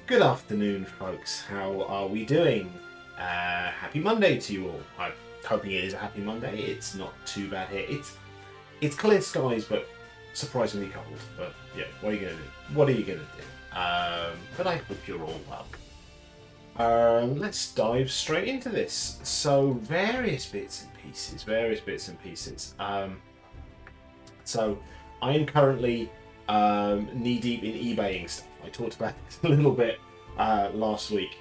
Good afternoon, folks. How are we doing? Happy Monday to you all. I'm hoping it is a happy Monday. It's not too bad here. It's clear skies, but surprisingly cold. But yeah, what are you gonna do? What are you gonna do? But I hope you're all well. Let's dive straight into this. So various bits and pieces. So I am currently knee deep in eBaying stuff. I talked about it a little bit last week.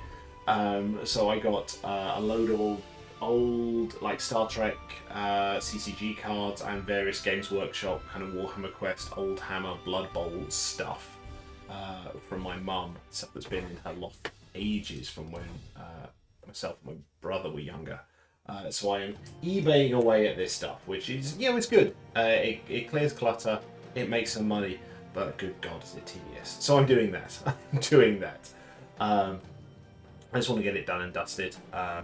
So I got a load of old like Star Trek CCG cards and various Games Workshop kind of Warhammer Quest, Old Hammer, Blood Bowl stuff from my mum. Stuff that's been in her loft ages from when myself and my brother were younger. So I am eBaying away at this stuff, which is, it's good. It clears clutter, it makes some money, but good God, is it tedious. So I'm doing that. I just want to get it done and dusted for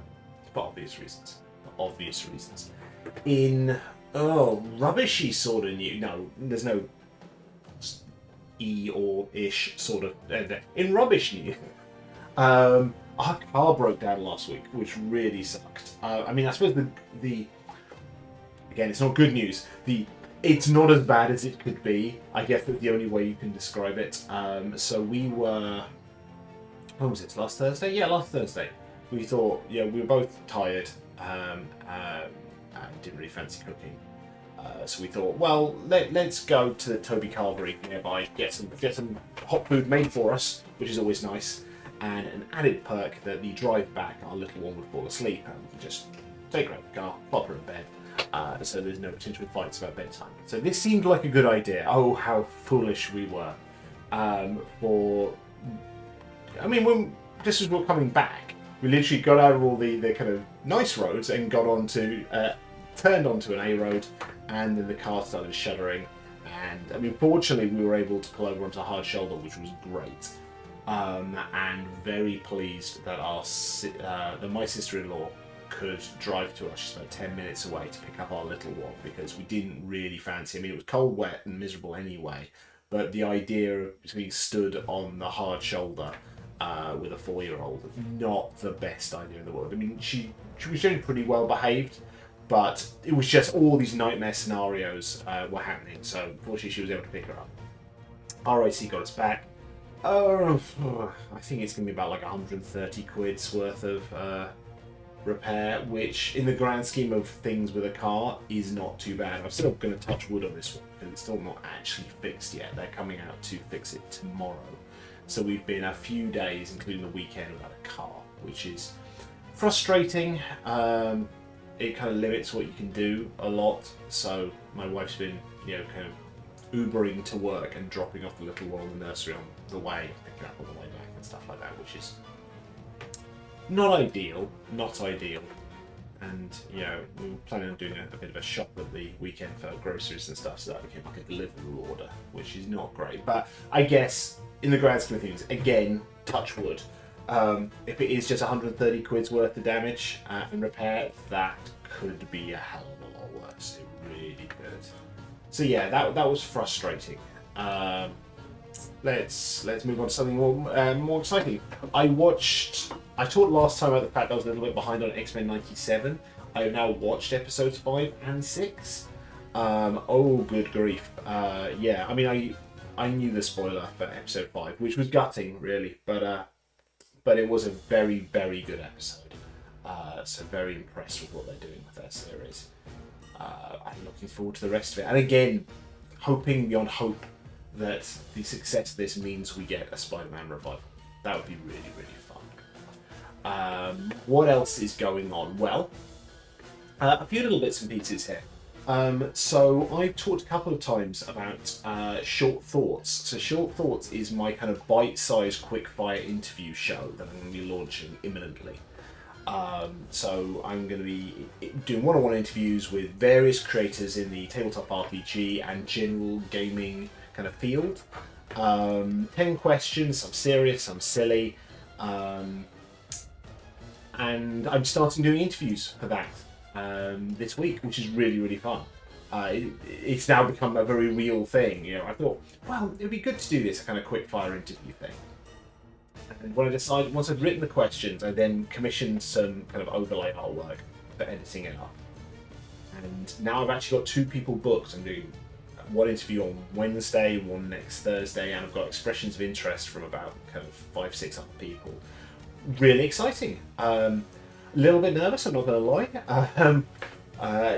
obvious reasons. In, rubbishy sort of new. No, there's no E or ish sort of. In rubbish new. Our car broke down last week, which really sucked. I suppose the again, it's not good news. It's not as bad as it could be. I guess that's the only way you can describe it. So we were, when was it? Last Thursday? Yeah, last Thursday. We thought, we were both tired and didn't really fancy cooking. So we thought, well, let's go to the Toby Carvery nearby, get some hot food made for us, which is always nice. And an added perk that the drive back, our little one would fall asleep and we could just take her out the car, plop her in bed, so there's no potential fights about bedtime. So this seemed like a good idea. Oh, how foolish we were. When just as we were coming back, we literally got out of all the kind of nice roads and turned onto an A road, and then the car started shuddering. And fortunately, we were able to pull over onto a hard shoulder, which was great. And very pleased that my sister-in-law could drive to us. She's about 10 minutes away to pick up our little one, because we didn't really fancy. It was cold, wet, and miserable anyway. But the idea of being stood on the hard shoulder with a 4-year-old, not the best idea in the world. She was generally pretty well behaved, but it was just all these nightmare scenarios were happening. So fortunately, she was able to pick her up. RAC got us back. I think it's going to be about like 130 quid's worth of repair, which in the grand scheme of things with a car is not too bad. I'm still going to touch wood on this one because it's still not actually fixed yet. They're coming out to fix it tomorrow. So we've been a few days, including the weekend, without a car, which is frustrating. It kind of limits what you can do a lot. So my wife's been, kind of Ubering to work and dropping off the little one in the nursery on the way, picking up on the way back and stuff like that, which is not ideal. And we were planning on doing a bit of a shop at the weekend for groceries and stuff, so that became like a delivery order, which is not great. But I guess in the grand scheme of things, again, touch wood. If it is just 130 quid's worth of damage and repair, that could be a hell of a lot worse. It really could. So yeah, that was frustrating. Let's move on to something more exciting. I talked last time about the fact I was a little bit behind on X-Men 97. I have now watched episodes 5 and 6. Good grief. I knew the spoiler for episode 5, which was gutting, really, but it was a very, very good episode. So very impressed with what they're doing with that series. I'm looking forward to the rest of it. And again, hoping beyond hope that the success of this means we get a Spider-Man revival. That would be really, really fun. What else is going on? Well, a few little bits and pieces here. So I've talked a couple of times about Shought Thorts. So Shought Thorts is my kind of bite-sized, quick-fire interview show that I'm going to be launching imminently. So I'm going to be doing one-on-one interviews with various creators in the tabletop RPG and general gaming kind of field. 10 questions, some serious, some silly. And I'm starting doing interviews for that this week, which is really, really fun. It's now become a very real thing. I thought, well, it'd be good to do this kind of quick-fire interview thing. And when I decided, once I'd written the questions, I then commissioned some kind of overlay artwork for editing it up. And now I've actually got 2 people booked. I'm doing one interview on Wednesday, one next Thursday, and I've got expressions of interest from about kind of 5-6 other people. Really exciting. A little bit nervous, I'm not going to lie.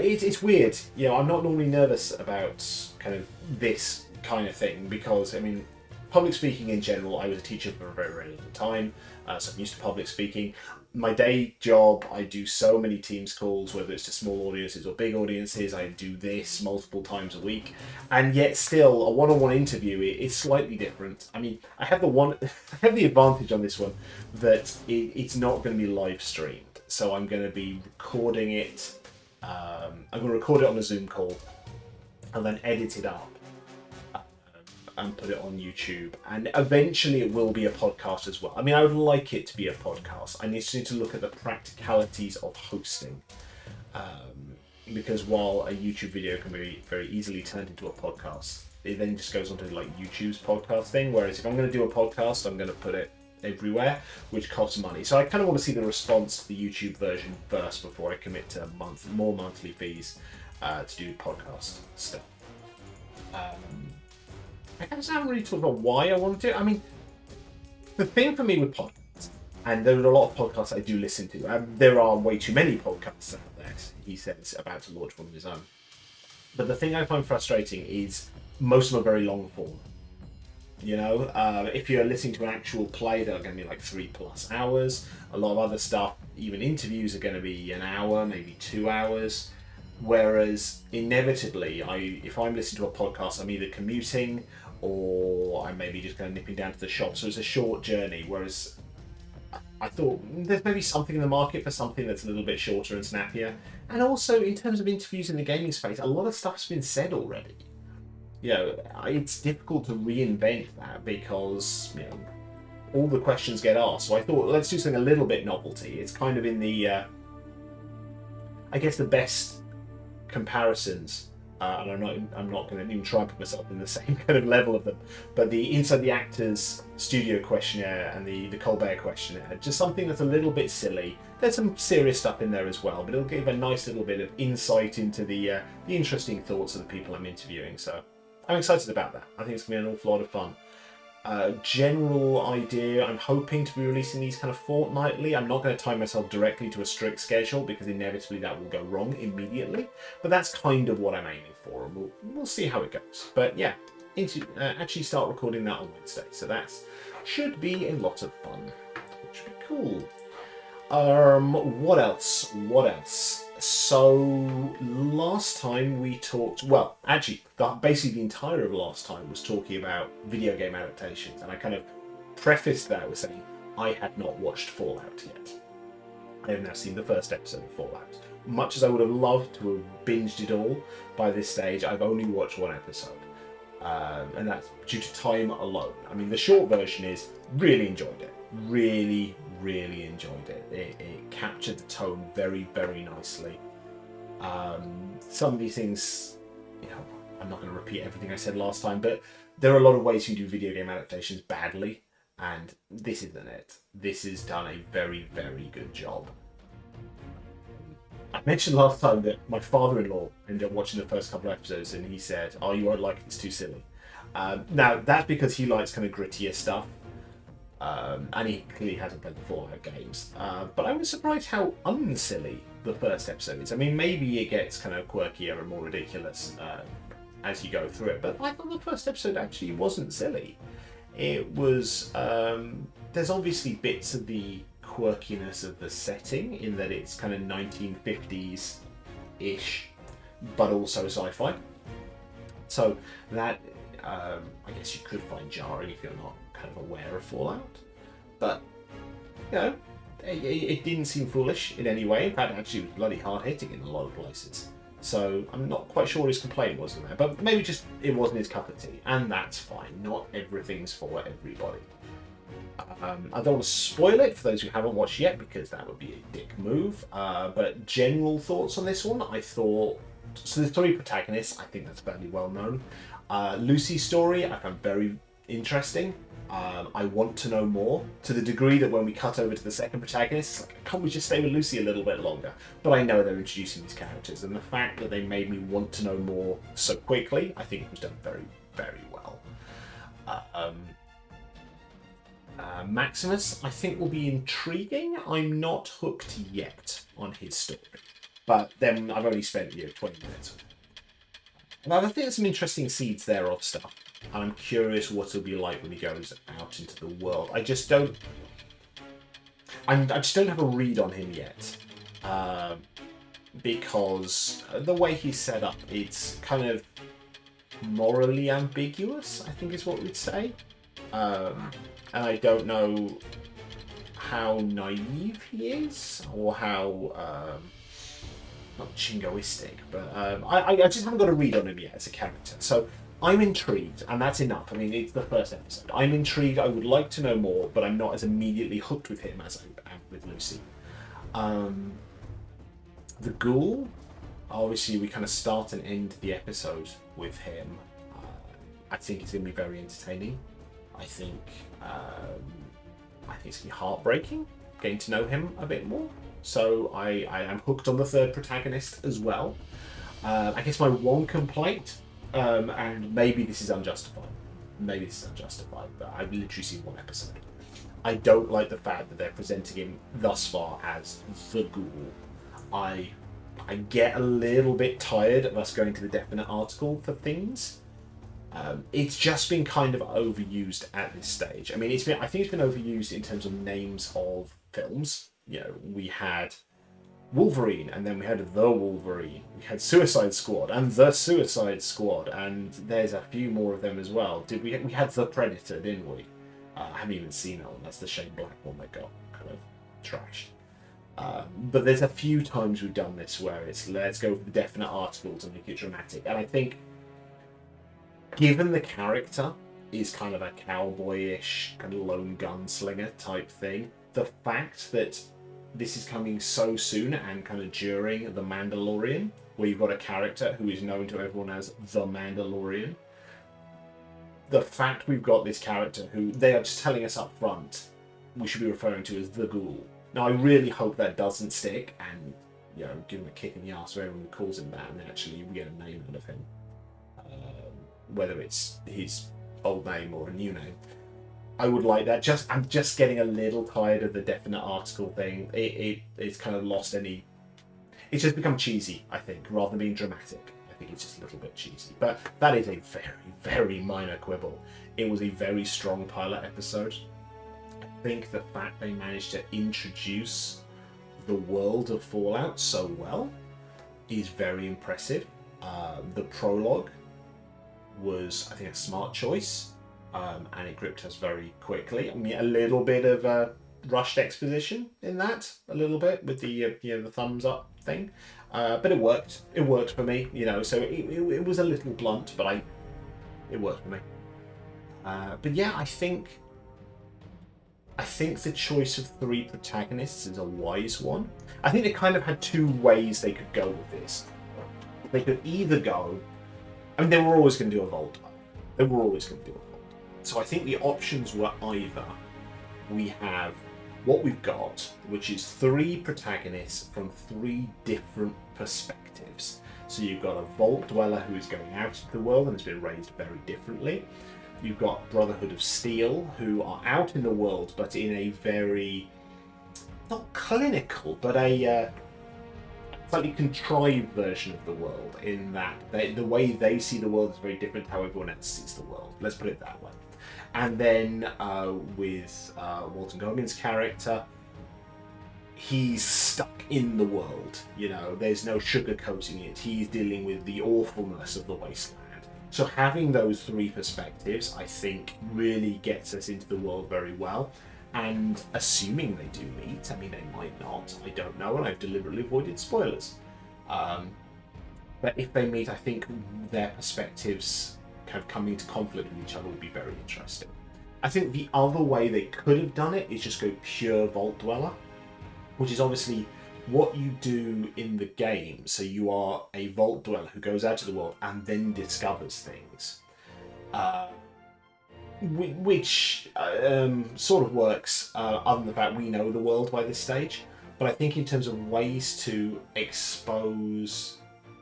It's weird. You know, I'm not normally nervous about kind of this kind of thing because, I mean, public speaking in general, I was a teacher for a very, very long time, so I'm used to public speaking. My day job, I do so many Teams calls, whether it's to small audiences or big audiences. I do this multiple times a week, and yet still a one-on-one interview is slightly different. I mean, I have the advantage on this one that it's not going to be live streamed, so I'm going to be recording it. I'm going to record it on a Zoom call, and then edit it up. And put it on YouTube, and eventually it will be a podcast as well. I mean, I would like it to be a podcast. I need to look at the practicalities of hosting, because while a YouTube video can be very easily turned into a podcast, it then just goes onto like YouTube's podcast thing. Whereas if I'm going to do a podcast, I'm going to put it everywhere, which costs money. So I kind of want to see the response to the YouTube version first before I commit to more monthly fees to do podcast stuff. I haven't really talked about why I want to do it. I mean, the thing for me with podcasts, and there are a lot of podcasts I do listen to, there are way too many podcasts out there, he says, about to launch one of his own. But the thing I find frustrating is most of them are very long form. You know, if you're listening to an actual play, they're going to be like 3+ hours. A lot of other stuff, even interviews, are going to be an hour, maybe 2 hours. Whereas inevitably, if I'm listening to a podcast, I'm either commuting or I'm maybe just kind of nipping down to the shop. So it's a short journey. Whereas I thought there's maybe something in the market for something that's a little bit shorter and snappier. And also in terms of interviews in the gaming space, a lot of stuff's been said already. You know, it's difficult to reinvent that because, you know, all the questions get asked. So I thought, let's do something a little bit novelty. It's kind of in the, I guess, the best comparisons, and I'm not going to even try and put myself in the same kind of level of them, but the Inside the Actors studio questionnaire and the Colbert questionnaire, just something that's a little bit silly. There's some serious stuff in there as well, but it'll give a nice little bit of insight into the interesting thoughts of the people I'm interviewing. So I'm excited about that. I think it's going to be an awful lot of fun. General idea, I'm hoping to be releasing these kind of fortnightly. I'm not going to tie myself directly to a strict schedule because inevitably that will go wrong immediately, but that's kind of what I'm aiming for, and we'll see how it goes. But yeah, actually start recording that on Wednesday, so that should be a lot of fun, which should be cool. What else? So last time we talked, well, actually, basically the entire of last time was talking about video game adaptations, and I kind of prefaced that with saying I had not watched Fallout yet. I have now seen the first episode of Fallout. Much as I would have loved to have binged it all, by this stage I've only watched one episode, and that's due to time alone. I mean, the short version is really enjoyed it. Really enjoyed it. It captured the tone very, very nicely. Some of these things, you know, I'm not going to repeat everything I said last time, but there are a lot of ways you do video game adaptations badly, and this isn't it. This has done a very, very good job. I mentioned last time that my father-in-law ended up watching the first couple of episodes, and he said, "Oh, you won't like it, it's too silly." Now, that's because he likes kind of grittier stuff. And he clearly hasn't played the Fallout games. But I was surprised how unsilly the first episode is. I mean, maybe it gets kind of quirkier and more ridiculous as you go through it, but I thought the first episode actually wasn't silly. It was, there's obviously bits of the quirkiness of the setting in that it's kind of 1950s-ish, but also sci-fi. So that, I guess you could find jarring if you're not kind of aware of Fallout, but you know, it didn't seem foolish in any way. In fact, actually, it was bloody hard hitting in a lot of places. So I'm not quite sure what his complaint was in there, but maybe just it wasn't his cup of tea, and that's fine. Not everything's for everybody. I don't want to spoil it for those who haven't watched yet because that would be a dick move. But general thoughts on this one, I thought. So the 3 protagonists, I think that's fairly well known. Lucy's story, I found very interesting. I want to know more, to the degree that when we cut over to the second protagonist, it's like, can't we just stay with Lucy a little bit longer? But I know they're introducing these characters, and the fact that they made me want to know more so quickly, I think was done very, very well. Maximus, I think, will be intriguing. I'm not hooked yet on his story, but then I've only spent 20 minutes. And I think there's some interesting seeds there of stuff. And I'm curious what it'll be like when he goes out into the world. I just don't have a read on him yet, because the way he's set up, it's kind of morally ambiguous, I think is what we'd say. And I don't know how naive he is, or how not jingoistic, but I just haven't got a read on him yet as a character. So I'm intrigued, and that's enough. I mean, it's the first episode. I'm intrigued. I would like to know more, but I'm not as immediately hooked with him as I am with Lucy. The Ghoul, obviously, we kind of start and end the episode with him. I think it's going to be very entertaining. I think it's going to be heartbreaking getting to know him a bit more. So I am hooked on the third protagonist as well. I guess my one complaint, and maybe this is unjustified, but I've literally seen one episode. I don't like the fact that they're presenting him thus far as the Ghoul. I get a little bit tired of us going to the definite article for things. It's just been kind of overused at this stage. I mean, I think it's been overused in terms of names of films. We had Wolverine, and then we had The Wolverine. We had Suicide Squad and The Suicide Squad, and there's a few more of them as well. We had The Predator, didn't we? I haven't even seen that one. That's the Shane Black one that got kind of trashed. But there's a few times we've done this where it's let's go for the definite article to make it dramatic. And I think, given the character is kind of a cowboyish, kind of lone gunslinger type thing, the fact that this is coming so soon and kind of during The Mandalorian, where you've got a character who is known to everyone as The Mandalorian, the fact we've got this character who they are just telling us up front we should be referring to as the Ghoul. Now, I really hope that doesn't stick and, give him a kick in the ass for everyone who calls him that, and actually we get a name out of him. Whether it's his old name or a new name. I would like that. I'm just getting a little tired of the definite article thing. It's kind of lost any... It's just become cheesy, I think, rather than being dramatic. I think it's just a little bit cheesy. But that is a very, very minor quibble. It was a very strong pilot episode. I think the fact they managed to introduce the world of Fallout so well is very impressive. The prologue was, I think, a smart choice. And it gripped us very quickly. I mean, a little bit of rushed exposition in that, a little bit with the the thumbs up thing, but it worked. It worked for me, So it was a little blunt, but it worked for me. But yeah, I think the choice of 3 protagonists is a wise one. I think they kind of had 2 ways they could go with this. They could either go, I mean, they were always going to do a Vault. They were always going to do a Vault. So I think the options were either we have what we've got, which is 3 protagonists from 3 different perspectives. So you've got a Vault Dweller who is going out into the world and has been raised very differently. You've got Brotherhood of Steel, who are out in the world, but in a very, not clinical, but a slightly contrived version of the world, in that the way they see the world is very different to how everyone else sees the world. Let's put it that way. And then with Walton Goggins' character, he's stuck in the world. There's no sugarcoating it. He's dealing with the awfulness of the wasteland. So having those 3 perspectives, I think, really gets us into the world very well. And assuming they do meet, I mean, they might not, I don't know, and I've deliberately avoided spoilers. But if they meet, I think their perspectives kind of coming into conflict with each other would be very interesting. I think the other way they could have done it is just go pure Vault Dweller, which is obviously what you do in the game. So you are a Vault Dweller who goes out to the world and then discovers things. which sort of works, other than the fact we know the world by this stage. But I think in terms of ways to expose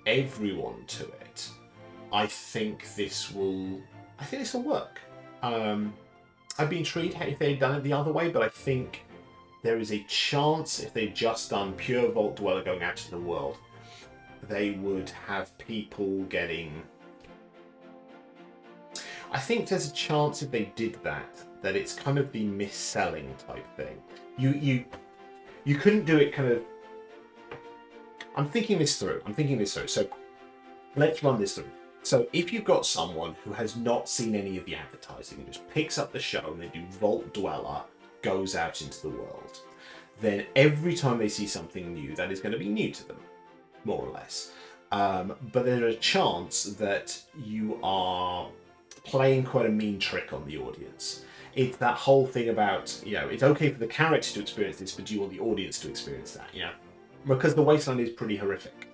everyone to it, I think this will work. I'd be intrigued if they'd done it the other way, but I think there is a chance if they'd just done pure Vault Dweller going out to the world, they would have people getting... I think there's a chance if they did that it's kind of the mis-selling type thing. You couldn't do it kind of... I'm thinking this through. So let's run this through. So if you've got someone who has not seen any of the advertising and just picks up the show and they do Vault Dweller, goes out into the world, then every time they see something new, that is going to be new to them, more or less. But there's a chance that you are playing quite a mean trick on the audience. It's that whole thing about, it's okay for the character to experience this, but do you want the audience to experience that, Because the Wasteland is pretty horrific.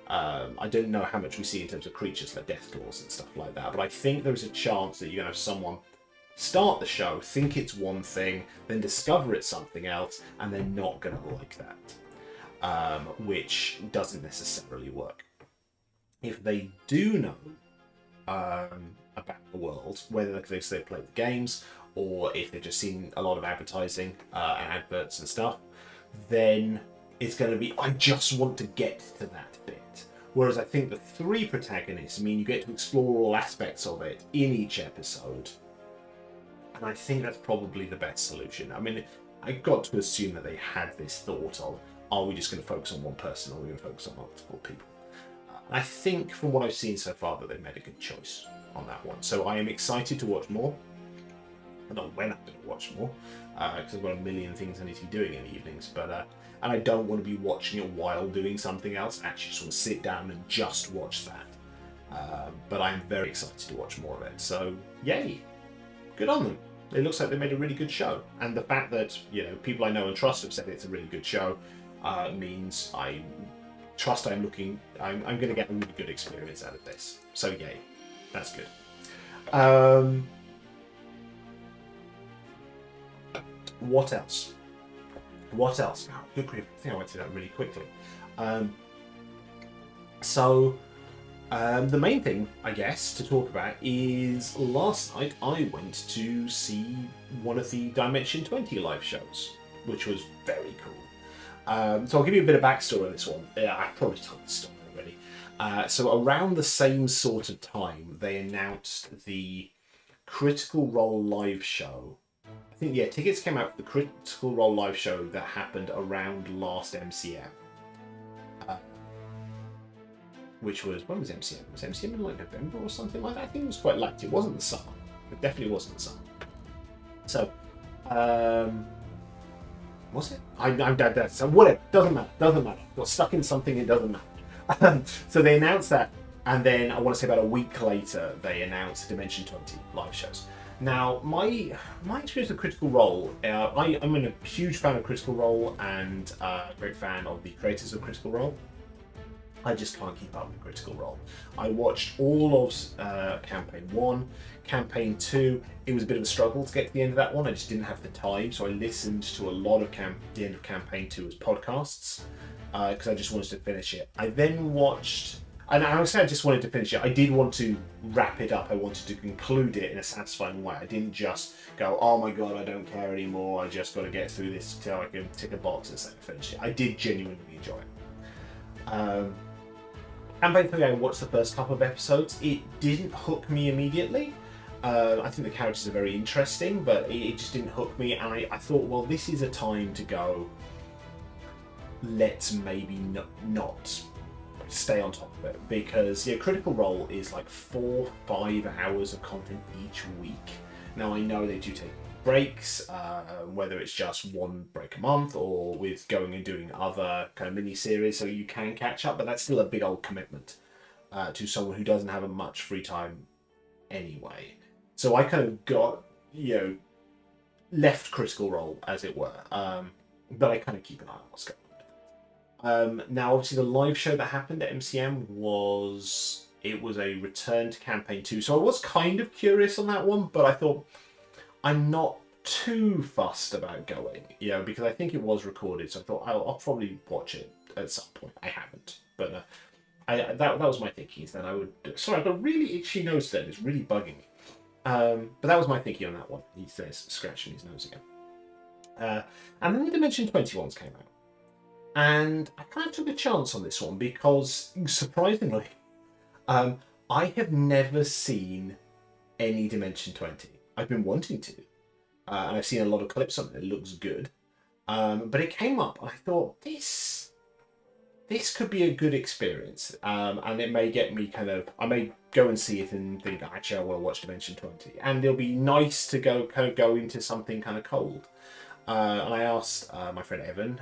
I don't know how much we see in terms of creatures like Deathclaws and stuff like that, but I think there's a chance that you're going to have someone start the show, think it's one thing, then discover it's something else, and they're not going to like that, which doesn't necessarily work. If they do know about the world, whether they play the games or if they've just seen a lot of advertising and adverts and stuff, then it's going to be, I just want to get to that bit. Whereas I think the 3 protagonists mean you get to explore all aspects of it in each episode. And I think that's probably the best solution. I mean, I got to assume that they had this thought of, are we just going to focus on one person or are we going to focus on multiple people? I think from what I've seen so far that they've made a good choice on that one. So I am excited to watch more. I don't know when I'm going to watch more, because I've got a million things I need to be doing in the evenings, but and I don't want to be watching it while doing something else. I actually just want to sit down and just watch that. But I'm very excited to watch more of it. So, yay! Good on them. It looks like they made a really good show. And the fact that, people I know and trust have said it's a really good show means I trust I'm going to get a really good experience out of this. So, yay. That's good. What else? Oh, good grief. I think I went through that really quickly. The main thing, I guess, to talk about is last night I went to see one of the Dimension 20 live shows, which was very cool. So I'll give you a bit of backstory on this one. I probably told the story already. So around the same sort of time, they announced the Critical Role live show. I think, tickets came out for the Critical Role live show that happened around last MCM. Which was, when was MCM? Was MCM in November or something like that? I think it was quite late. It wasn't the summer. It definitely wasn't the summer. So, was it? I'm dead. So whatever. Doesn't matter. Got stuck in something. It doesn't matter. So they announced that, and then I want to say about a week later they announced Dimension 20 live shows. Now, my experience with Critical Role, I'm a huge fan of Critical Role and a great fan of the creators of Critical Role. I just can't keep up with Critical Role. I watched all of Campaign 1, Campaign 2. It was a bit of a struggle to get to the end of that one. I just didn't have the time, so I listened to a lot of the end of Campaign 2 as podcasts because I just wanted to finish it. I then watched... And I would say I just wanted to finish it. I did want to wrap it up. I wanted to conclude it in a satisfying way. I didn't just go, oh my god, I don't care anymore. I just got to get through this until I can tick a box and say I finished it. I did genuinely enjoy it. Campaign 3, I watched the first couple of episodes. It didn't hook me immediately. I think the characters are very interesting, but it just didn't hook me. And I thought, well, this is a time to go, let's maybe not stay on top of it, because Critical Role is like 4-5 hours of content each week. Now I know they do take breaks, whether it's just one break a month or with going and doing other kind of mini series, so you can catch up, but that's still a big old commitment to someone who doesn't have much free time anyway. So I kind of got left Critical Role, as it were, but I kind of keep an eye on what's going on. Now, obviously, the live show that happened at MCM was it was a return to campaign 2. So I was kind of curious on that one, but I thought I'm not too fussed about going, because I think it was recorded. So I thought I'll probably watch it at some point. I haven't, but that was my thinking. Is that I would. Sorry, I've got a really itchy nose then. It's really bugging me. But that was my thinking on that one. He says, scratching his nose again. And then the Dimension 20 ones came out. And I kind of took a chance on this one because, surprisingly, I have never seen any Dimension 20. I've been wanting to. And I've seen a lot of clips of it. It looks good. But it came up and I thought, this could be a good experience. And it may get me I may go and see it and think, actually, I want to watch Dimension 20. And it'll be nice to go into something kind of cold. And I asked my friend Evan,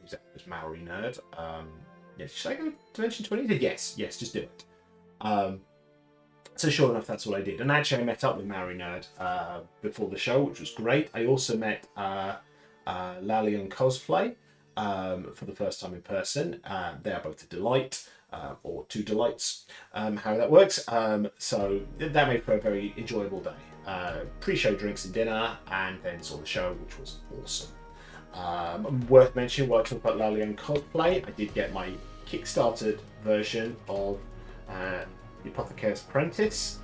who's a Maori nerd, should I go to Dimension 20? He said, yes, just do it. So sure enough, that's what I did. And actually, I met up with Maori Nerd before the show, which was great. I also met Lally on Cosplay for the first time in person. They are both a delight, or two delights, how that works. So that made for a very enjoyable day. Pre-show drinks and dinner, and then saw the show, which was awesome. Worth mentioning, while I talk about Lally on Cosplay, I did get my Kickstarted version of The Apothecary's Apprentice,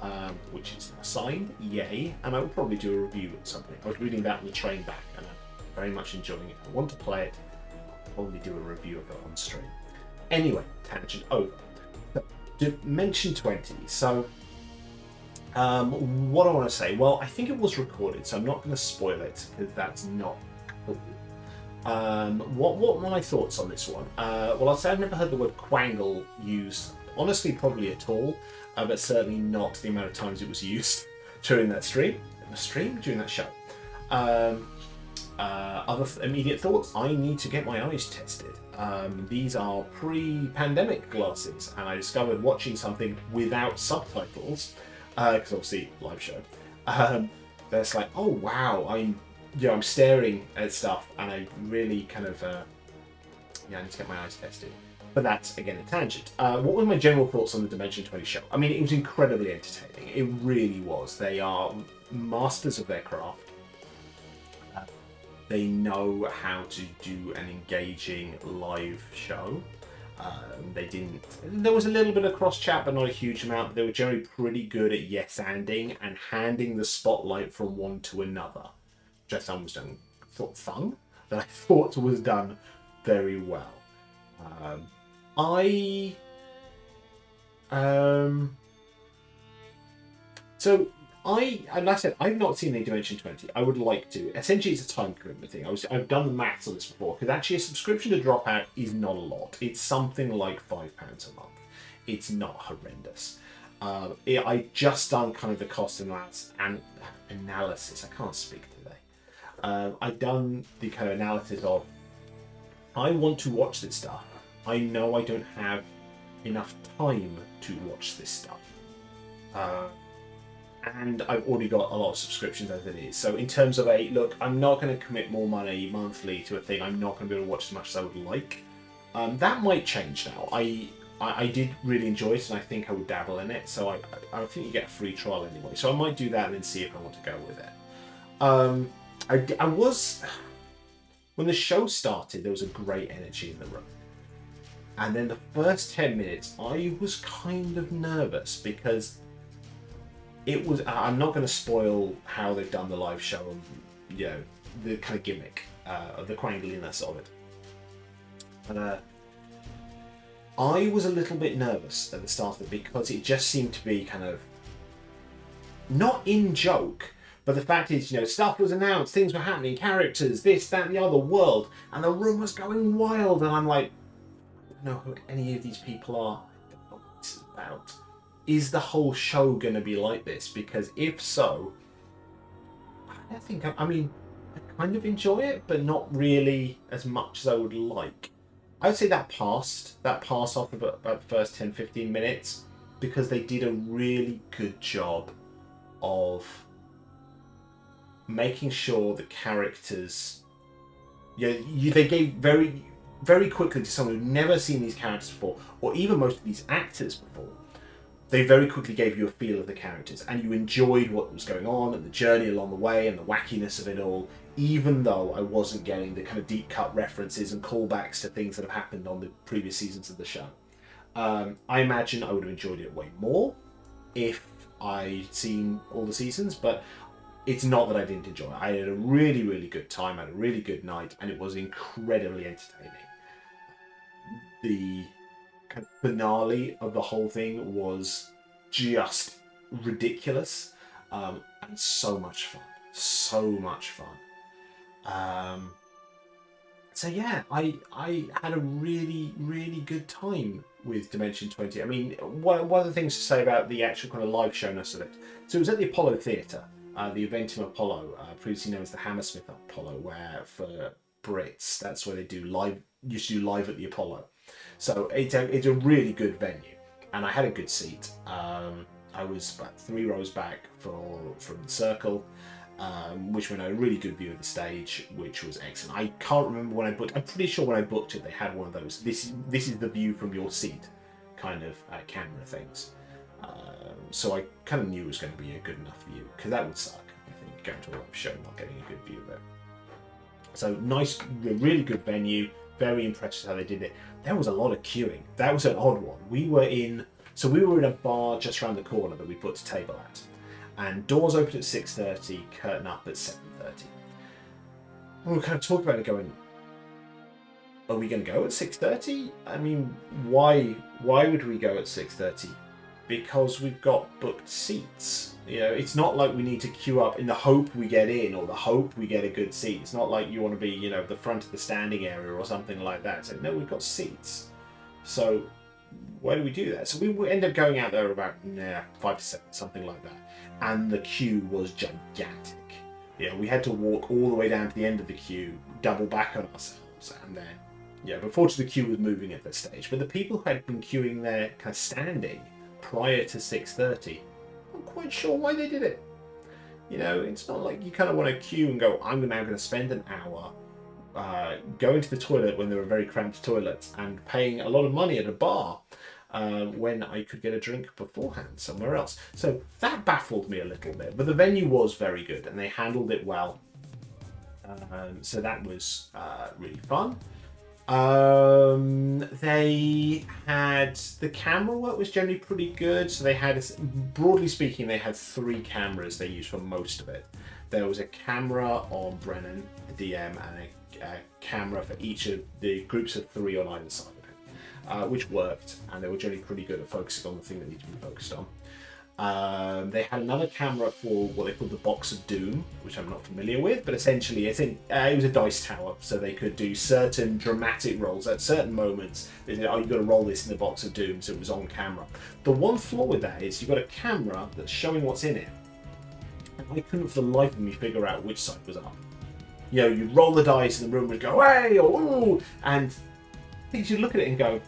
which is signed, yay, and I will probably do a review at some point. I was reading that on the train back, and I'm very much enjoying it. I want to play it. I'll probably do a review of it on stream. Anyway, tangent over. Dimension 20. So, what I want to say, well, I think it was recorded, so I'm not going to spoil it, because that's not cool. What were my thoughts on this one? Well, I'll say I've never heard the word Quangle used, honestly, probably at all, but certainly not the amount of times it was used during that stream. During that show. Other immediate thoughts, I need to get my eyes tested. These are pre-pandemic glasses, and I discovered watching something without subtitles, because obviously, live show, that's like, oh wow, I'm staring at stuff, and I really I need to get my eyes tested. But that's, again, a tangent. What were my general thoughts on the Dimension 20 show? I mean, it was incredibly entertaining. It really was. They are masters of their craft. They know how to do an engaging live show. There was a little bit of cross-chat, but not a huge amount. But they were generally pretty good at yes-anding and handing the spotlight from one to another. Just was done, fun, that I thought was done very well. Like I said, I've not seen any Dimension 20. I would like to. Essentially, it's a time commitment thing. I've done the maths on this before, because actually a subscription to Dropout is not a lot. It's something like £5 a month. It's not horrendous. I just done kind of the cost analysis. I can't speak today. I've done the kind of analysis of, I want to watch this stuff. I know I don't have enough time to watch this stuff. And I've already got a lot of subscriptions as it is. So in terms of look, I'm not going to commit more money monthly to a thing I'm not going to be able to watch as much as I would like. That might change now. I did really enjoy it, and I think I would dabble in it. So I think you get a free trial anyway. So I might do that and then see if I want to go with it. I was... When the show started, there was a great energy in the room. And then the first 10 minutes, I was kind of nervous because it was... I'm not going to spoil how they've done the live show and, the kind of gimmick of the quangliness of it. And I was a little bit nervous at the start of it because it just seemed to be kind of... Not in joke, but the fact is, stuff was announced, things were happening, characters, this, that, and the other, world, and the room was going wild, and I'm like, I don't know who any of these people are. I don't know what this is about. Is the whole show going to be like this? Because if so, I think, I kind of enjoy it, but not really as much as I would like. I would say that passed off about the first 10-15 minutes, because they did a really good job of making sure the characters, they gave very, very quickly to someone who'd never seen these characters before, or even most of these actors before, they very quickly gave you a feel of the characters, and you enjoyed what was going on and the journey along the way and the wackiness of it all, even though I wasn't getting the kind of deep cut references and callbacks to things that have happened on the previous seasons of the show. I imagine I would have enjoyed it way more if I'd seen all the seasons, but it's not that I didn't enjoy it. I had a really, really good time, I had a really good night, and it was incredibly entertaining. The kind of finale of the whole thing was just ridiculous, and so much fun. So much fun. So yeah, I had a really, really good time with Dimension 20. I mean, one of the things to say about the actual kind of live showness of it. So it was at the Apollo Theatre, the Eventim Apollo, previously known as the Hammersmith Apollo, where for Brits, that's where they do live, used to do live at the Apollo. So it's a really good venue, and I had a good seat. I was about 3 rows back from the circle, which meant I had a really good view of the stage, which was excellent. I can't remember when I booked. I'm pretty sure when I booked it, they had one of those. This is the view from your seat, kind of camera things. So I kind of knew it was going to be a good enough view, because that would suck, I think, going to a live show and not getting a good view of it. So nice, really good venue. Very impressed with how they did it. There was a lot of queuing. That was an odd one. We were in a bar just around the corner that we booked a table at, and doors opened at 6:30, curtain up at 7:30. And we were kind of talking about it, going, "Are we going to go at 6:30? I mean, why would we go at 6:30? Because we've got booked seats. You know, it's not like we need to queue up in the hope we get in or the hope we get a good seat. It's not like you want to be, you know, the front of the standing area or something like that. So no, we've got seats. So why do we do that?" So we end up going out there about 5 to 7, something like that. And the queue was gigantic. Yeah, we had to walk all the way down to the end of the queue, double back on ourselves, and then, yeah, but fortunately the queue was moving at that stage. But the people who had been queuing there kind of standing prior to 6:30, I'm not quite sure why they did it. You know, it's not like you kind of want to queue and go, I'm now going to spend an hour going to the toilet when there were very cramped toilets and paying a lot of money at a bar when I could get a drink beforehand somewhere else. So that baffled me a little bit, but the venue was very good and they handled it well. So that was really fun. They had, the camera work was generally pretty good. So they had, broadly speaking, they had 3 cameras they used for most of it. There was a camera on Brennan, the DM, and a camera for each of the groups of 3 on either side of it, which worked, and they were generally pretty good at focusing on the thing that needed to be focused on. They had another camera for what they called the Box of Doom, which I'm not familiar with, but essentially it was a dice tower, so they could do certain dramatic rolls at certain moments. They said, "Oh, you've got to roll this in the Box of Doom," so it was on camera. The one flaw with that is you've got a camera that's showing what's in it, and I couldn't for the life of me figure out which side was up. You know, you roll the dice and the room would go, "Hey!" or "Ooh!" and things you look at it and go,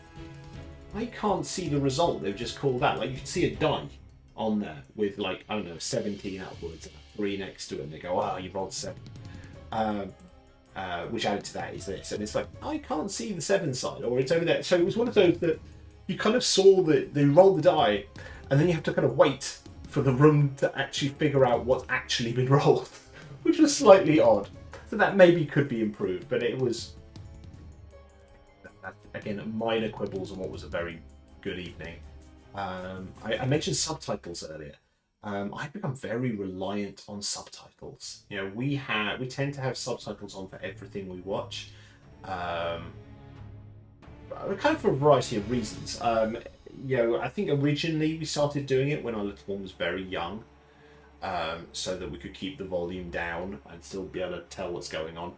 I can't see the result they've just called out. Like, you can see a die on there with, like, I don't know, 17 upwards and a 3 next to it, and they go, "Oh, you rolled 7." Which added to that is this, and it's like, I can't see the 7 side, or it's over there. So it was one of those that you kind of saw that they rolled the die, and then you have to kind of wait for the room to actually figure out what's actually been rolled, which was slightly odd. So that maybe could be improved, but it was, again, minor quibbles on what was a very good evening. I mentioned subtitles earlier. I've become very reliant on subtitles. You know, we tend to have subtitles on for everything we watch, kind of for a variety of reasons. You know, I think originally we started doing it when our little one was very young, so that we could keep the volume down and still be able to tell what's going on.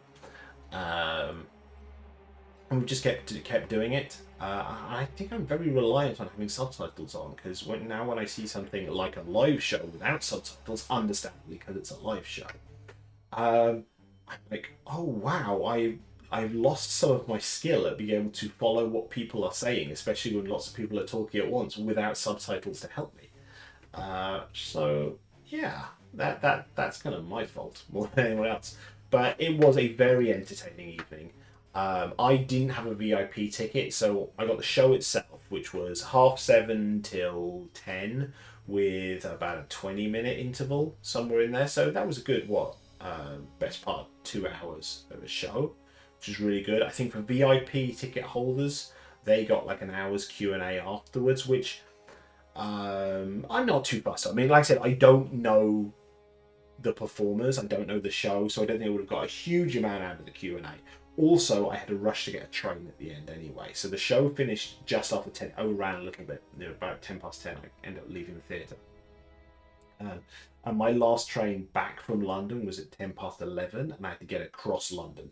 And we just kept doing it. I think I'm very reliant on having subtitles on, because when I see something like a live show without subtitles, understandably because it's a live show, I'm like, oh wow, I've lost some of my skill at being able to follow what people are saying, especially when lots of people are talking at once without subtitles to help me. So yeah, that's kind of my fault more than anyone else. But it was a very entertaining evening. I didn't have a VIP ticket, so I got the show itself, which was 7:30 till 10 with about a 20-minute interval somewhere in there. So that was a good, best part 2 hours of a show, which is really good. I think for VIP ticket holders, they got like an hour's Q&A afterwards, which I'm not too fussed. I mean, like I said, I don't know the performers, I don't know the show, so I don't think I would have got a huge amount out of the Q&A. Also, I had to rush to get a train at the end anyway, so the show finished just after 10. I ran a little bit, about 10 past 10. I ended up leaving the theatre. And my last train back from London was at 10 past 11, and I had to get across London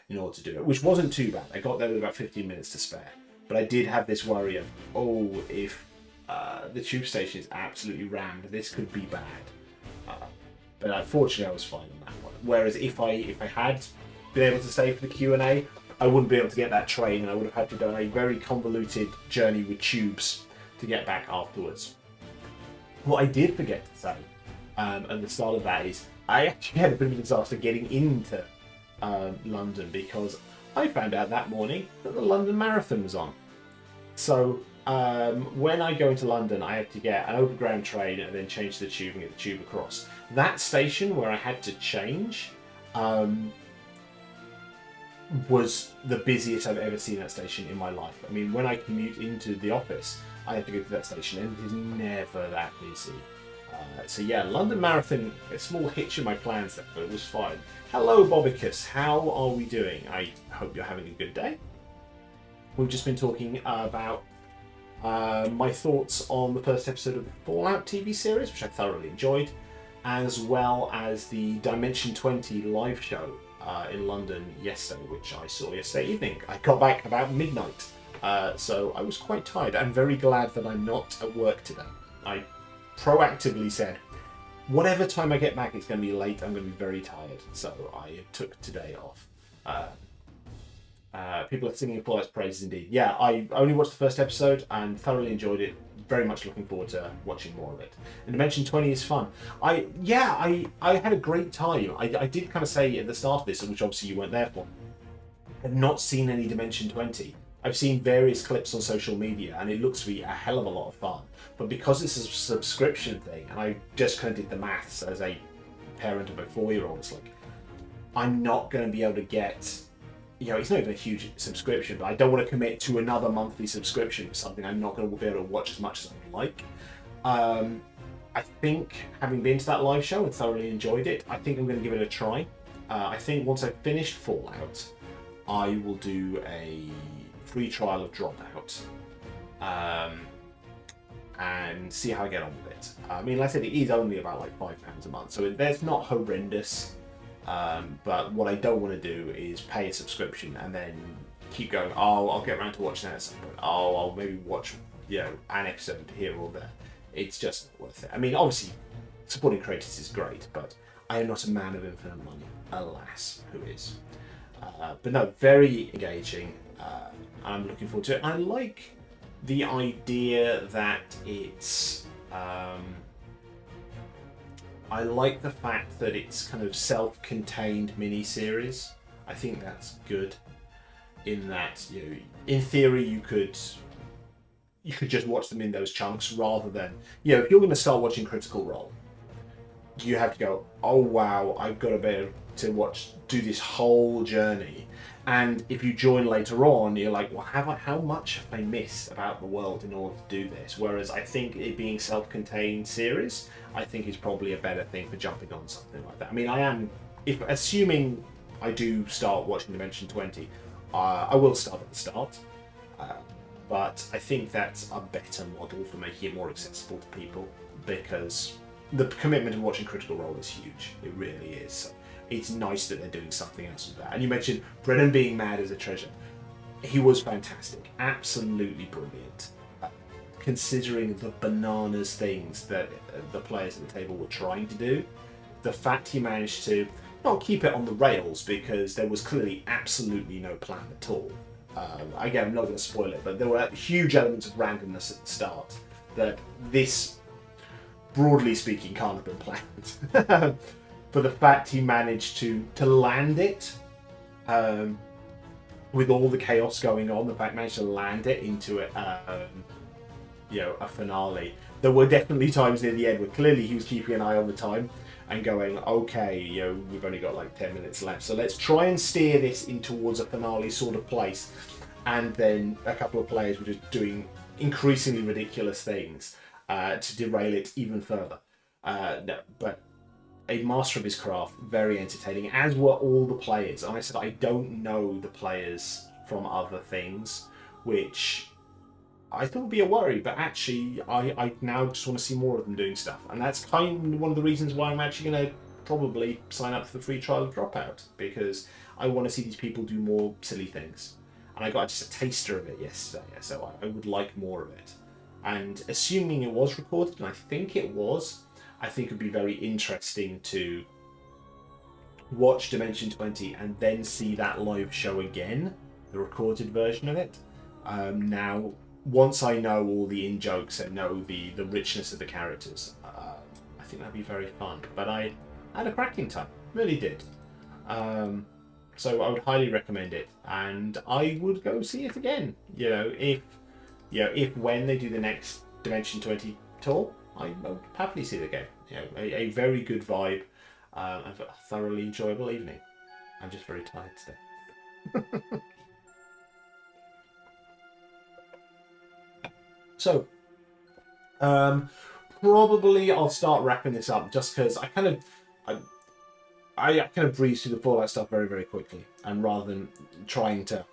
in order to do it, which wasn't too bad. I got there with about 15 minutes to spare, but I did have this worry of, if the tube station is absolutely rammed, this could be bad. But unfortunately, I was fine on that one. Whereas if I had been able to stay for the Q&A, I wouldn't be able to get that train, and I would have had to do a very convoluted journey with tubes to get back afterwards. What I did forget to say at the start of that is I actually had a bit of a disaster getting into London, because I found out that morning that the London Marathon was on. So when I go into London, I have to get an overground train and then change to the tube and get the tube across. That station where I had to change was the busiest I've ever seen that station in my life. I mean, when I commute into the office, I have to go to that station, and it is never that busy. So yeah, London Marathon, a small hitch in my plans there, but it was fine. Hello, Bobbicus. How are we doing? I hope you're having a good day. We've just been talking about my thoughts on the first episode of the Fallout TV series, which I thoroughly enjoyed, as well as the Dimension 20 live show in London yesterday, which I saw yesterday evening. I got back about midnight, so I was quite tired. I'm very glad that I'm not at work today. I proactively said, whatever time I get back, it's going to be late, I'm going to be very tired, so I took today off. People are singing Fallout's praises indeed. Yeah, I only watched the first episode and thoroughly enjoyed it. Very much looking forward to watching more of it. And Dimension 20 is fun. I had a great time. I did kind of say at the start of this, which obviously you weren't there for, I've not seen any Dimension 20. I've seen various clips on social media, and it looks to be a hell of a lot of fun. But because it's a subscription thing, and I just kind of did the maths as a parent of a 4-year-old, it's like, I'm not going to be able to get, it's not even a huge subscription, but I don't want to commit to another monthly subscription for something I'm not going to be able to watch as much as I'd like. I think, having been to that live show and thoroughly enjoyed it, I think I'm going to give it a try. I think once I've finished Fallout, I will do a free trial of Dropout and see how I get on with it. I mean, like I said, it is only about like £5 a month, so that's not horrendous. But what I don't want to do is pay a subscription and then keep going, I'll get around to watching that at some point. I'll maybe watch an episode here or there. It's just not worth it. I mean, obviously, supporting creators is great, but I am not a man of infinite money. Alas, who is? But no, very engaging. I'm looking forward to it. I like the idea that it's... I like the fact that it's kind of self-contained mini-series. I think that's good. In that, in theory, you could just watch them in those chunks rather than, if you're going to start watching Critical Role, you have to go, oh wow, I've got to be able to do this whole journey. And if you join later on, you're like, well, how much have I missed about the world in order to do this? Whereas I think it being self-contained series, I think is probably a better thing for jumping on something like that. I mean, assuming I do start watching Dimension 20, I will start at the start. But I think that's a better model for making it more accessible to people, because the commitment of watching Critical Role is huge. It really is. So it's nice that they're doing something else with that. And you mentioned Brennan being mad as a treasure. He was fantastic. Absolutely brilliant. Considering the bananas things that the players at the table were trying to do, the fact he managed to not keep it on the rails, because there was clearly absolutely no plan at all. Again, I'm not going to spoil it, but there were huge elements of randomness at the start that this, broadly speaking, can't have been planned. But the fact he managed to land it with all the chaos going on, the fact managed to land it into a finale. There were definitely times near the end where clearly he was keeping an eye on the time and going, okay, we've only got like 10 minutes left, so let's try and steer this in towards a finale sort of place. And then a couple of players were just doing increasingly ridiculous things to derail it even further. No, but a master of his craft, very entertaining, as were all the players. And I said, I don't know the players from other things, which I thought would be a worry, but actually I now just want to see more of them doing stuff. And that's kind of one of the reasons why I'm actually going to probably sign up for the free trial of Dropout, because I want to see these people do more silly things. And I got just a taster of it yesterday, so I would like more of it. And assuming it was recorded, and I think it was, I think it would be very interesting to watch Dimension 20 and then see that live show again, the recorded version of it. Now, once I know all the in-jokes and know the richness of the characters, I think that'd be very fun. But I had a cracking time, really did. So I would highly recommend it, and I would go see it again. If when they do the next Dimension 20 tour, I would happily see it again. A very good vibe, and a thoroughly enjoyable evening. I'm just very tired today. So, probably I'll start wrapping this up just because I kind of breeze through the Fallout stuff very, very quickly, and rather than trying to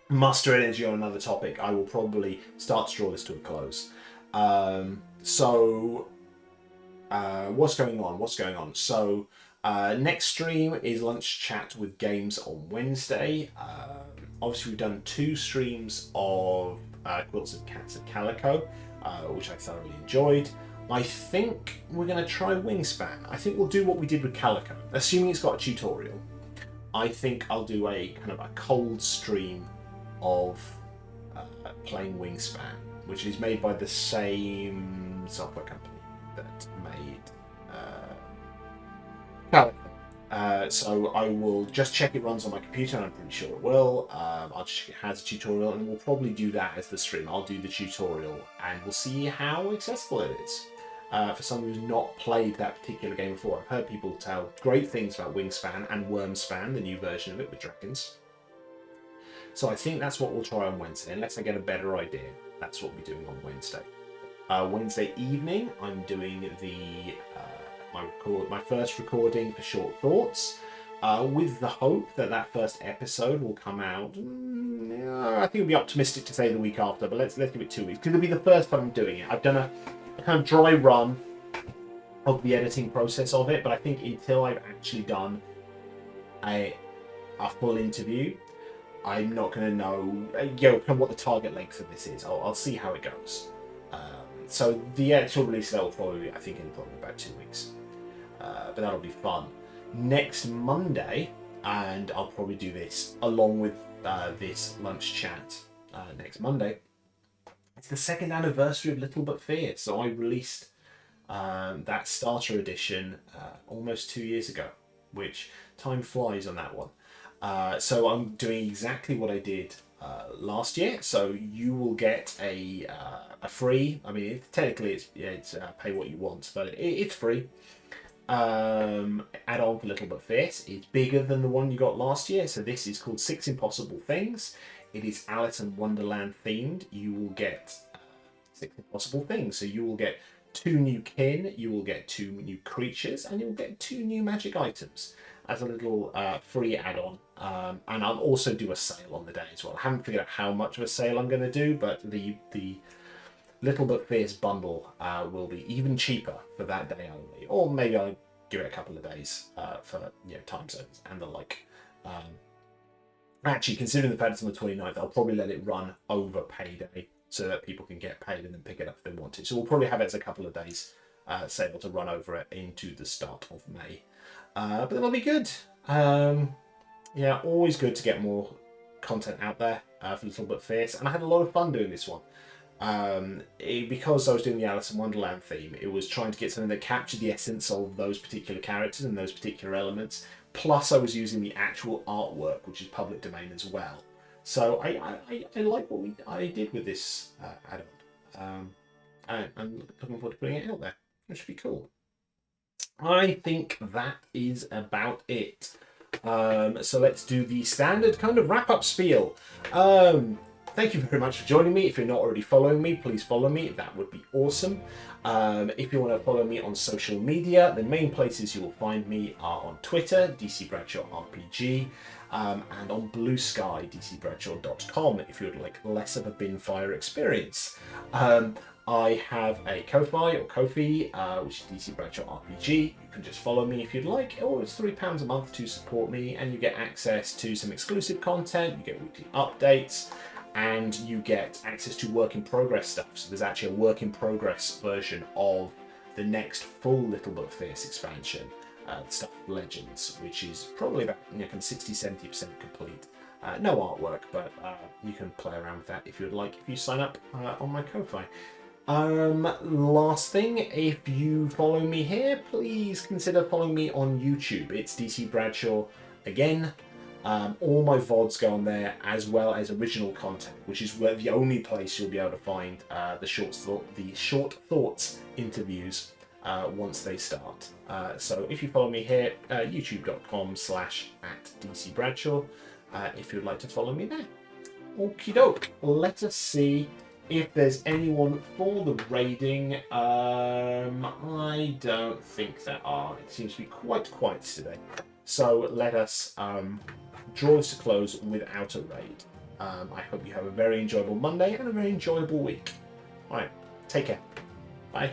muster energy on another topic, I will probably start to draw this to a close. What's going on? So, next stream is lunch chat with games on Wednesday. Obviously, we've done 2 streams of Quilts of Cats of Calico, which I thoroughly enjoyed. I think we're going to try Wingspan. I think we'll do what we did with Calico, assuming it's got a tutorial. I think I'll do a kind of a cold stream of playing Wingspan, which is made by the same software company that made Calico. So I will just check it runs on my computer, and I'm pretty sure it will. I'll check it has a tutorial, and we'll probably do that as the stream. I'll do the tutorial, and we'll see how accessible it is. For someone who's not played that particular game before, I've heard people tell great things about Wingspan and Wormspan, the new version of it with dragons. So I think that's what we'll try on Wednesday, unless I get a better idea. That's what we'll be doing on Wednesday. Wednesday evening, I'm doing my first recording for Shought Thorts, with the hope that first episode will come out. I think it'll be optimistic to say the week after, but let's give it 2 weeks, because it'll be the first time I'm doing it. I've done a kind of dry run of the editing process of it, but I think until I've actually done a full interview, I'm not going to know kind of what the target length of this is. I'll see how it goes. So the actual release that will probably, I think, in probably about 2 weeks. But that'll be fun. Next Monday, and I'll probably do this along with this lunch chat next Monday. It's the 2nd anniversary of Little But Fierce, so I released that starter edition almost 2 years ago, which time flies on that one. So I'm doing exactly what I did last year. So you will get a free. I mean, technically it's pay what you want, but it's free. Add-on for Little But Fierce. It's bigger than the one you got last year. So this is called 6 Impossible Things. It is Alice in Wonderland themed. You will get 6 impossible things. So you will get 2 new kin, you will get 2 new creatures, and you will get 2 new magic items as a little free add-on. And I'll also do a sale on the day as well. I haven't figured out how much of a sale I'm going to do, but the Little But Fierce bundle will be even cheaper for that day only. Or maybe I'll give it a couple of days for time zones and the like. Actually, considering the fact it's on the 29th, I'll probably let it run over payday so that people can get paid and then pick it up if they want to. So we'll probably have it as a couple of days sale to run over it into the start of May. But that'll be good. Always good to get more content out there for Little But Fierce. And I had a lot of fun doing this one. Because I was doing the Alice in Wonderland theme, it was trying to get something that captured the essence of those particular characters and those particular elements, plus I was using the actual artwork, which is public domain as well. So I like what I did with this add-on. And I'm looking forward to putting it out there. It should be cool. I think that is about it. So let's do the standard kind of wrap-up spiel. Thank you very much for joining me. If you're not already following me, please follow me. That would be awesome. If you want to follow me on social media, the main places you will find me are on Twitter, DC Bradshaw RPG, and on Blue Sky, dcbradshaw.com, if you would like less of a binfire experience. I have a Ko-Fi or Ko-fi, which is DC Bradshaw RPG. You can just follow me if you'd like, or it's £3 a month to support me, and you get access to some exclusive content, you get weekly updates, and you get access to work in progress stuff. So there's actually a work in progress version of the next full Little But Fierce expansion, Stuff with Legends, which is probably about 60-70% complete. No artwork, but you can play around with that if you'd like, if you sign up on my Ko-Fi. Last thing, if you follow me here, please consider following me on YouTube. It's DC Bradshaw again. All my VODs go on there, as well as original content, which is where the only place you'll be able to find the Shought Thorts interviews once they start. So if you follow me here, youtube.com/@DCBradshaw, if you'd like to follow me there. Okie doke, let us see if there's anyone for the raiding. I don't think there are. It seems to be quite quiet today. So let us draw this to close without a raid. I hope you have a very enjoyable Monday and a very enjoyable week. All right, take care. Bye.